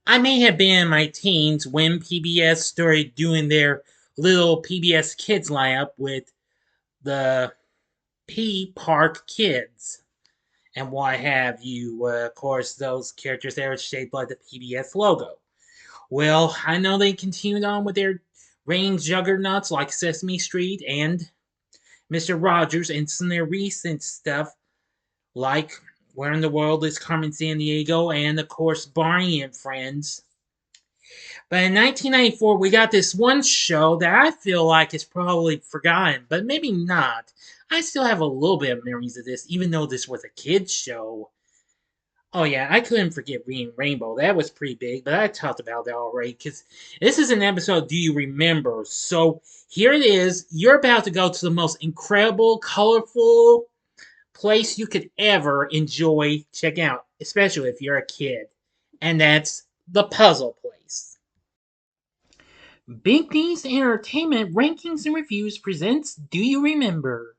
I may have been in my teens when PBS started doing their little PBS Kids lineup with the P Park Kids and what have you. Of course, those characters that are shaped like the PBS logo. Well, I know they continued on with their reigning juggernauts like Sesame Street and Mr. Rogers and some of their recent stuff like Where in the World is Carmen Sandiego and, of course, Barney and Friends. But in 1994, we got this one show that I feel like is probably forgotten, but maybe not. I still have a little bit of memories of this, even though this was a kid's show. Oh yeah, I couldn't forget Reading Rainbow. That was pretty big, but I talked about that already because this is an episode Do You Remember? So here it is. You're about to go to the most incredible, colorful place you could ever enjoy. Check out, especially if you're a kid. And that's the Puzzle Place. Big D's Entertainment Rankings and Reviews presents Do You Remember?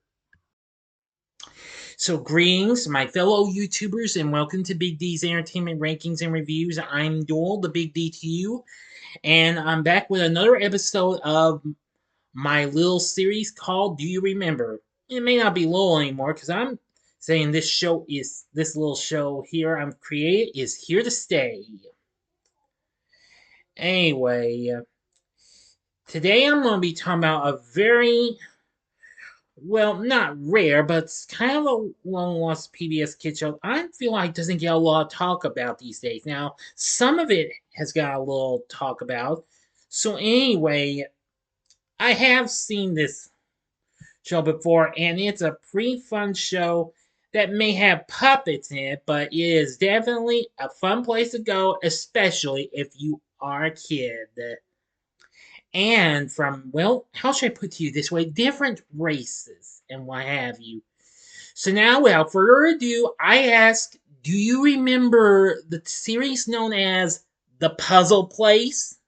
So, greetings, my fellow YouTubers, and welcome to Big D's Entertainment Rankings and Reviews. I'm Doyle, the Big D to you, and I'm back with another episode of my little series called Do You Remember? It may not be little anymore because I'm saying this little show here I'm created is here to stay. Anyway, today I'm going to be talking about a very not rare, but it's kind of a long lost PBS Kids show. I feel like doesn't get a lot of talk about these days. Now, some of it has got a little talk about. So anyway, I have seen this show before, and it's a pretty fun show that may have puppets in it, but it is definitely a fun place to go, especially if you are a kid. And from, well, how should I put to you this way? Different races and what have you. So now, without further ado, I ask, do you remember the series known as The Puzzle Place?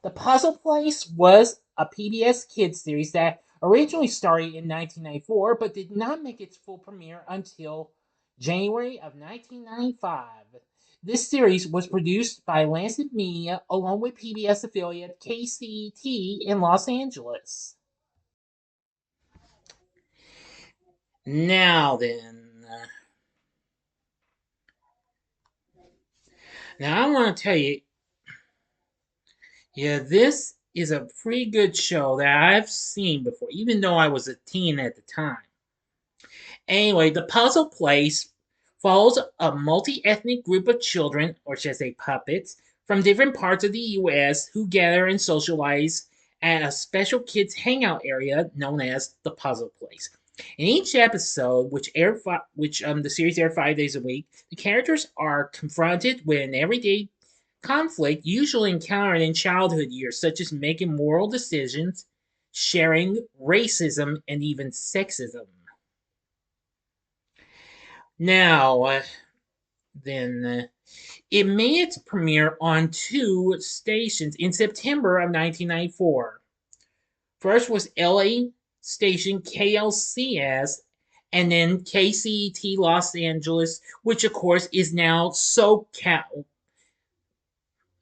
The Puzzle Place was a PBS Kids series that originally started in 1994 but did not make its full premiere until January of 1995. This series was produced by Lancet Media along with PBS affiliate KCET in Los Angeles. Now then, now I want to tell you, yeah, this is a pretty good show that I've seen before, even though I was a teen at the time. Anyway, the puzzle place follows a multi ethnic group of children, or should I say puppets, from different parts of the US who gather and socialize at a special kids hangout area known as the puzzle place. In each episode, the series aired 5 days a week, the characters are confronted with an everyday conflict usually encountered in childhood years, such as making moral decisions, sharing, racism, and even sexism. Now, it made its premiere on two stations in September of 1994. First was LA station KLCS, and then KCET Los Angeles, which of course is now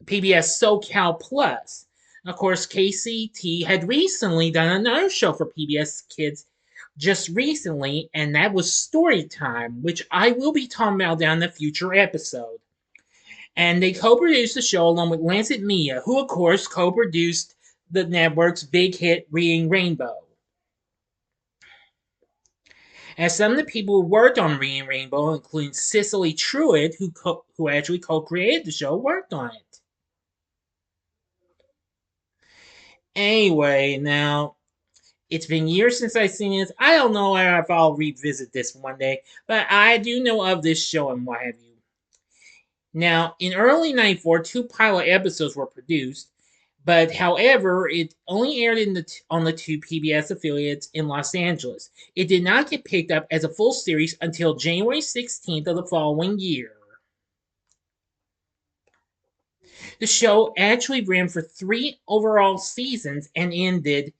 PBS SoCal Plus. Of course, KCT had recently done another show for PBS Kids just recently, and that was Storytime, which I will be talking about down in a future episode. And they co-produced the show along with Lancet Media, who of course co-produced the network's big hit Reading Rainbow. And some of the people who worked on Reading Rainbow, including Cicely Truitt, who actually co-created the show, worked on it. Anyway, now it's been years since I've seen this. I don't know if I'll revisit this one day, but I do know of this show and what have you. Now, in early '94, two pilot episodes were produced, but however, it only aired on the two PBS affiliates in Los Angeles. It did not get picked up as a full series until January 16th of the following year. The show actually ran for 3 overall seasons and ended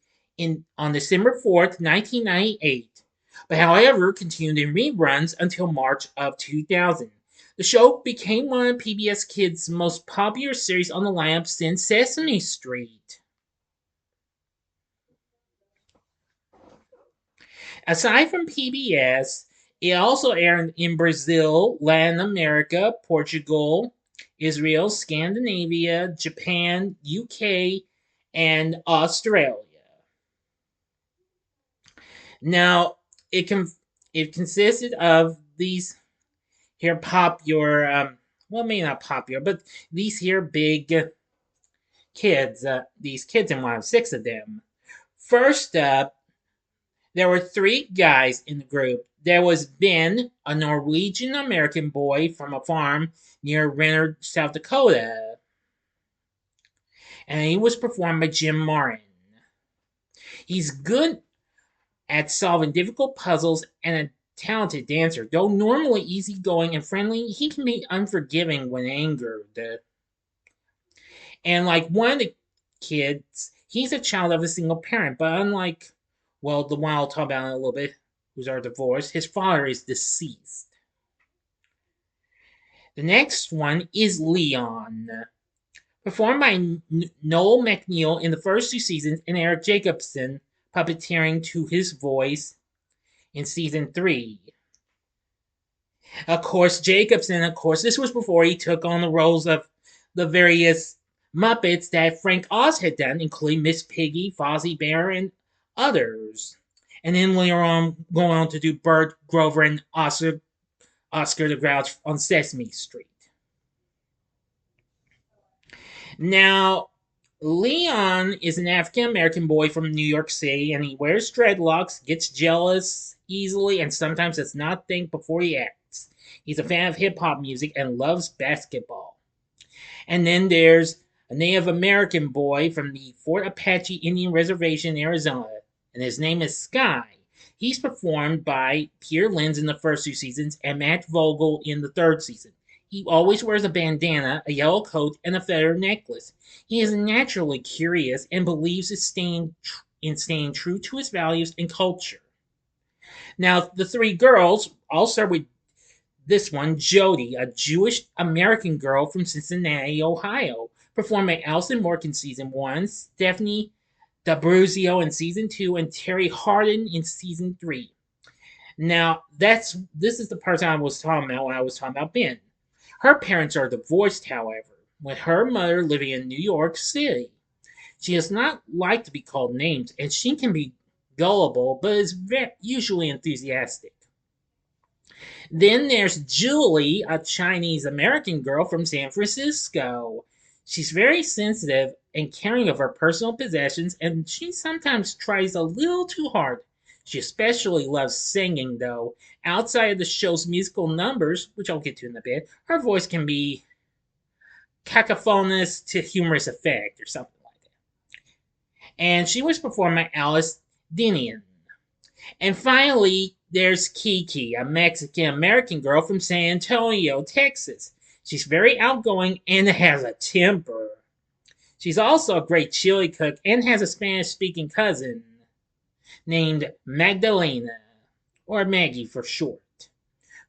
on December 4th, 1998, but however continued in reruns until March of 2000. The show became one of PBS Kids' most popular series on the lineup since Sesame Street. Aside from PBS, it also aired in Brazil, Latin America, Portugal, Israel, Scandinavia, Japan, UK, and Australia. Now, it con- it consisted of these here popular, well, maybe not popular, but these here big kids. These kids, and one of six of them. First up, there were three guys in the group. There was Ben, a Norwegian American boy from a farm near Renner, South Dakota, and he was performed by Jim Martin. He's good at solving difficult puzzles and a talented dancer. Though normally easygoing and friendly, he can be unforgiving when angered. And like one of the kids, he's a child of a single parent, but unlike, well, the one I'll talk about in a little bit, who's our divorce, his father is deceased. The next one is Leon, performed by Noel McNeil in the first two seasons, and Eric Jacobson puppeteering to his voice in season 3. Of course, Jacobson, this was before he took on the roles of the various Muppets that Frank Oz had done, including Miss Piggy, Fozzie Bear, and others. And then later on, going on to do Bert Grover and Oscar the Grouch on Sesame Street. Now, Leon is an African American boy from New York City, and he wears dreadlocks, gets jealous easily, and sometimes does not think before he acts. He's a fan of hip hop music and loves basketball. And then there's a Native American boy from the Fort Apache Indian Reservation in Arizona, and his name is Sky. He's performed by Pierre Lenz in the first two seasons and Matt Vogel in the third season. He always wears a bandana, a yellow coat, and a feather necklace. He is naturally curious and believes in staying true to his values and culture. Now, the three girls, I'll start with this one, Jody, a Jewish American girl from Cincinnati, Ohio, performed by Allison Mork in season 1, Stephanie D'Abruzio in season 2, and Terry Hardin in season 3. Now, this is the person I was talking about when I was talking about Ben. Her parents are divorced, however, with her mother living in New York City. She does not like to be called names, and she can be gullible, but is usually enthusiastic. Then there's Julie, a Chinese American girl from San Francisco. She's very sensitive and caring of her personal possessions, and she sometimes tries a little too hard. She especially loves singing, though. Outside of the show's musical numbers, which I'll get to in a bit, her voice can be cacophonous to humorous effect or something like that. And she was performed by Alice Dinian. And finally, there's Kiki, a Mexican American girl from San Antonio, Texas. She's very outgoing and has a temper. She's also a great chili cook and has a Spanish speaking cousin named Magdalena, or Maggie for short,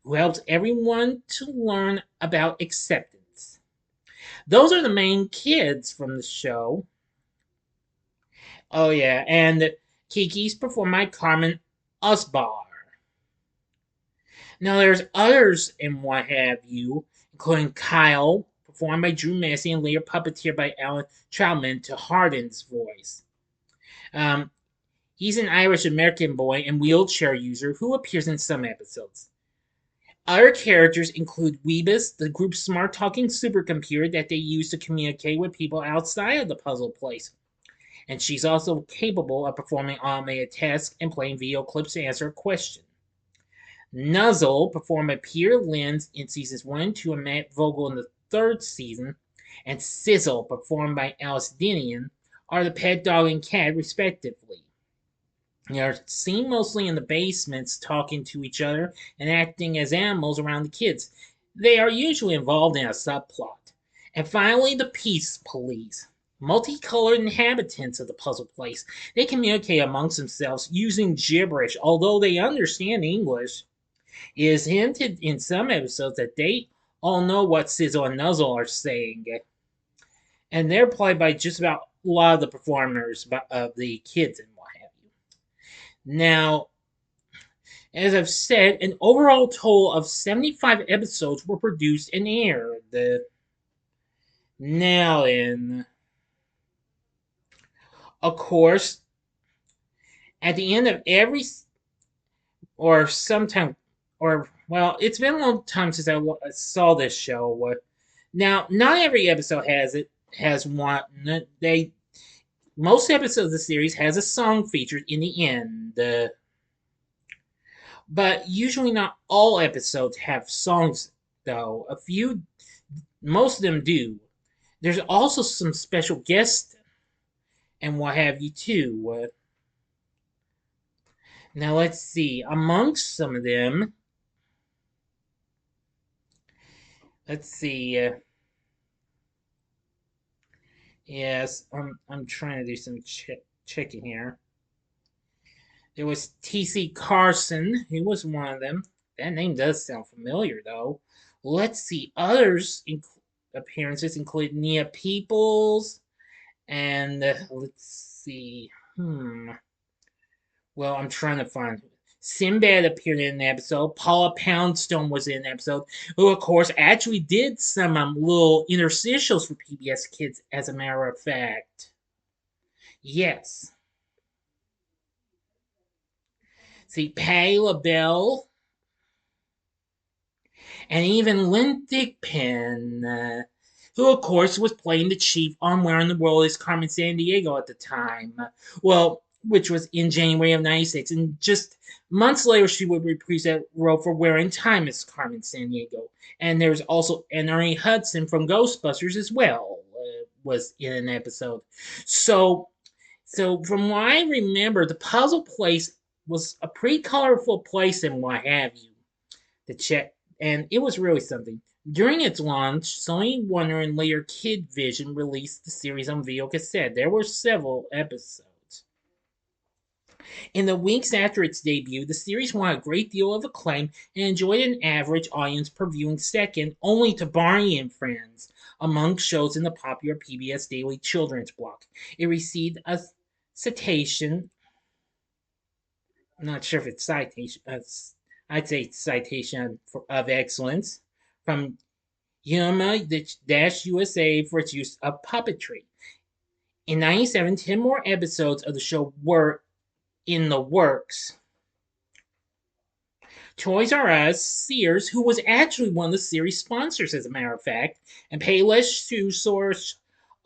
who helps everyone to learn about acceptance. Those are the main kids from the show. Oh, yeah, and Kiki's performed by Carmen Osbar. Now, there's others and what have you, including Kyle, performed by Drew Massey and later puppeteered by Alan Troutman to Hardin's voice. He's an Irish American boy and wheelchair user who appears in some episodes. Other characters include Weebus, the group's smart talking supercomputer that they use to communicate with people outside of the puzzle place. And she's also capable of performing automated tasks and playing video clips to answer a question. Nuzzle, performed by Peter Lenz in seasons 1 and 2 and Matt Vogel in the third season, and Sizzle, performed by Alice Dinian, are the pet dog and cat, respectively. They are seen mostly in the basements talking to each other and acting as animals around the kids. They are usually involved in a subplot. And finally, the Peace Police. Multicolored inhabitants of the puzzle place. They communicate amongst themselves using gibberish, although they understand English. It is hinted in some episodes that they all know what Sizzle and Nuzzle are saying, and they're played by just about a lot of the performers of the kids and what have you. Now, as I've said, an overall total of 75 episodes were produced and aired. Now, of course, at the end of every, or sometime, or well, it's been a long time since I saw this show. Now, not every episode has one. They Most episodes of the series has a song featured in the end. But usually not all episodes have songs, though. Most of them do. There's also some special guests and what have you, too. Now, let's see. Amongst some of them, let's see. Yes, I'm trying to do some checking here. There was T.C. Carson. He was one of them. That name does sound familiar, though. Let's see. Appearances include Nia Peoples, and let's see. Well, I'm trying to find. Sinbad appeared in an episode. Paula Poundstone was in an episode, who, of course, actually did some little interstitials for PBS Kids, as a matter of fact. Yes. See, Patti LaBelle, and even Lynn Thigpen, who, of course, was playing the chief on Where in the World is Carmen Sandiego at the time. Well, which was in January of '96. And just months later, she would reprise that role for Where in Time is Carmen Sandiego. And there's also Ernie Hudson from Ghostbusters as well, was in an episode. So, so from what I remember, the puzzle place was a pretty colorful place and what have you. The check, and it was really something. During its launch, Sony Warner and later Kid Vision released the series on video cassette. There were several episodes. In the weeks after its debut, the series won a great deal of acclaim and enjoyed an average audience per viewing second, only to Barney and Friends, among shows in the popular PBS Daily Children's block. It received a citation. I'm not sure if it's citation. I'd say citation of excellence from USA for its use of puppetry. In '97, 10 more episodes of the show were in the works. Toys R Us, Sears, who was actually one of the series sponsors, as a matter of fact, and Payless Shoe Source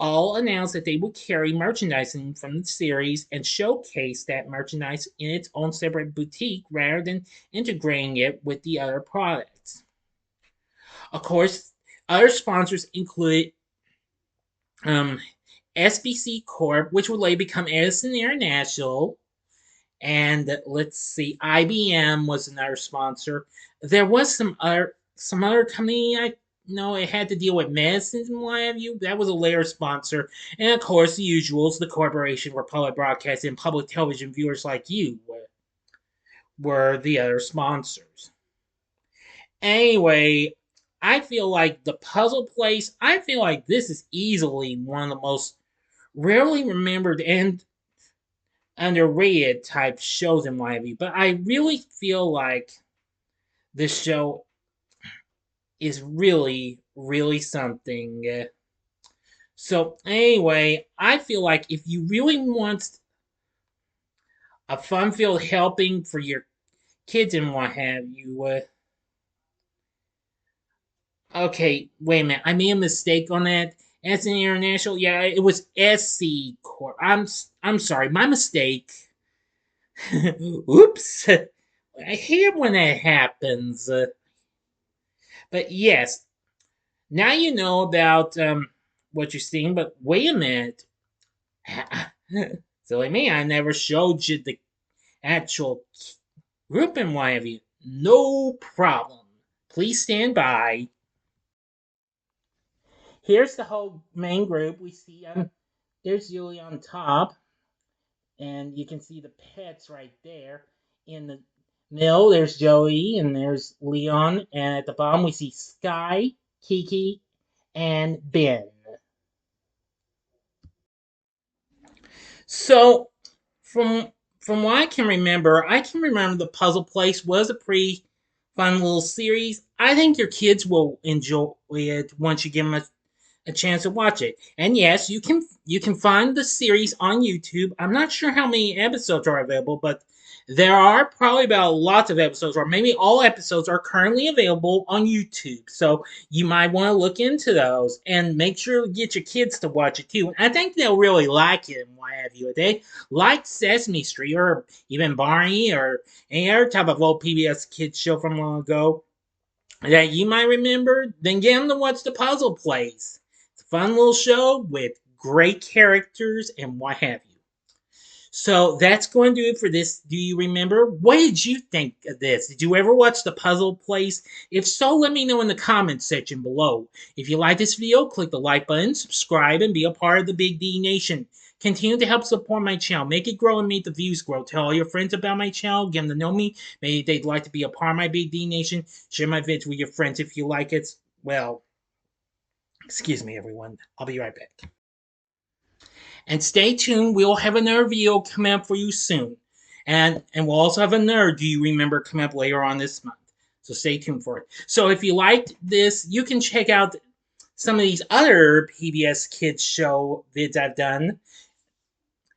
all announced that they would carry merchandising from the series and showcase that merchandise in its own separate boutique rather than integrating it with the other products. Of course, other sponsors included SBC Corp, which would later become Edison International, and let's see, IBM was another sponsor. There was some other company I know it had to deal with medicines and what have you. That was a later sponsor, and of course the usuals, the corporation for public broadcasting and public television viewers like you were the other sponsors. Anyway, I feel like the puzzle place. I feel like this is easily one of the most rarely remembered and underrated type shows in my view. But I really feel like this show is really, really something. So anyway, I feel like if you really want a fun-filled helping for your kids and what have you, okay, wait a minute, I made a mistake on that. As an international, yeah, it was SC Corp. I'm sorry, my mistake. Oops. I hate when that happens. But yes, now you know about what you're seeing. But wait a minute. Silly me, I never showed you the actual group and what have you. No problem. Please stand by. Here's the whole main group. We see there's Julie on top, and you can see the pets right there. In the middle, there's Joey, and there's Leon, and at the bottom we see Sky, Kiki, and Ben. So, from from what I can remember the Puzzle Place was a pretty fun little series. I think your kids will enjoy it once you give them a chance to watch it. And yes, you can find the series on YouTube. I'm not sure how many episodes are available, but there are probably about lots of episodes, or maybe all episodes are currently available on YouTube. So you might want to look into those and make sure to get your kids to watch it too. I think they'll really like it and what have you. If they like Sesame Street or even Barney or any other type of old PBS Kids show from long ago that you might remember, then get them to watch The Puzzle Place. It's a fun little show with great characters and what have you. So that's going to do it for this. Do you remember? What did you think of this? Did you ever watch The Puzzle Place? If so, let me know in the comments section below. If you like this video, click the like button, subscribe, and be a part of the Big D Nation. Continue to help support my channel. Make it grow and make the views grow. Tell all your friends about my channel. Get them to know me. Maybe they'd like to be a part of my Big D Nation. Share my vids with your friends if you like it. Well, excuse me, everyone. I'll be right back. And stay tuned. We'll have another video coming up for you soon. And we'll also have another Do You Remember coming up later on this month. So stay tuned for it. So if you liked this, you can check out some of these other PBS Kids show vids I've done.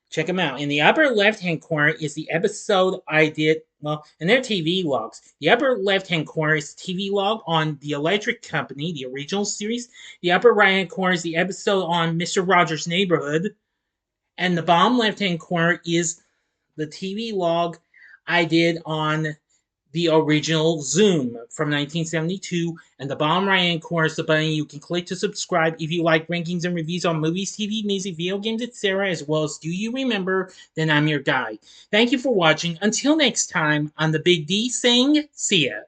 Check them out. In the upper left-hand corner is the episode I did, well, and they're TV logs. The upper left-hand corner is TV log on The Electric Company, the original series. The upper right-hand corner is the episode on Mr. Rogers' Neighborhood. And the bottom left-hand corner is the TV log I did on the original Zoom from 1972. And the bottom right-hand corner is the button you can click to subscribe if you like rankings and reviews on movies, TV, music, video games, etc., as well as Do You Remember? Then I'm your guy. Thank you for watching. Until next time, I'm the Big D saying, see ya.